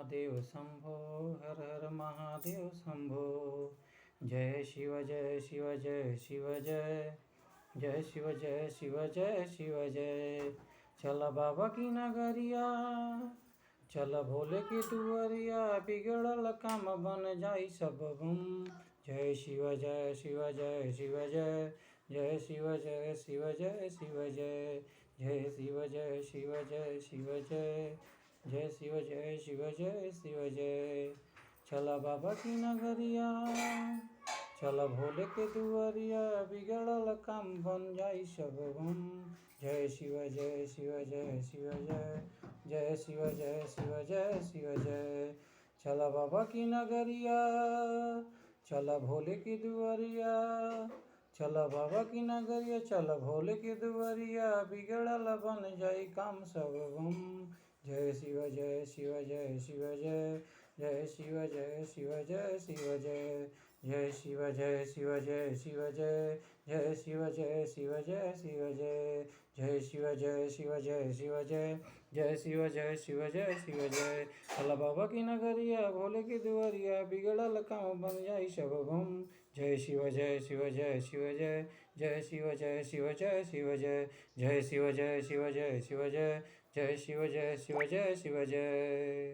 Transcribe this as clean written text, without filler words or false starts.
महादेव शंभो, हर हर महादेव शंभो। जय शिव जय शिव जय शिव जय, जय शिव जय शिव जय शिव जय। चल बाबा की नगरिया, चल भोले की दुआरिया, बिगड़ल काम बन जाई सब गुम। जय शिव जय शिव जय शिव जय, जय शिव जय शिव जय शिव जय, जय शिव जय शिव जय शिव जय, जय शिव जय शिव जय शिव जय। चल बाबा की नगरिया, चल भोले के दुआरिया, बिगड़ल काम बन जाई सब गुम। जय शिव जय शिव जय शिव जय, जय शिव जय शिव जय शिव जय। चल बाबा की नगरिया, चल भोले की दुआरिया, चल बाबा की नगरिया, चल भोले की दुआरिया, बिगड़ल बन जाई काम सब गुम। जय शिव जय शिव जय शिव जय, जय शिव जय शिव जय शिव जय, जय शिव जय शिव जय शिव जय, जय शिव जय शिव जय शिव जय, जय शिव जय शिव जय शिव जय, जय शिव जय शिव जय शिव जय। चल बाबा की नगरिया, भोले की दुआरिया, बिगड़ल काम बन जाई सब गुम। जय शिव जय शिव जय शिव जय, जय शिव जय शिव जय शिव जय, जय शिव जय शिव जय शिव जय, जय शिव जय शिव जय शिव जय।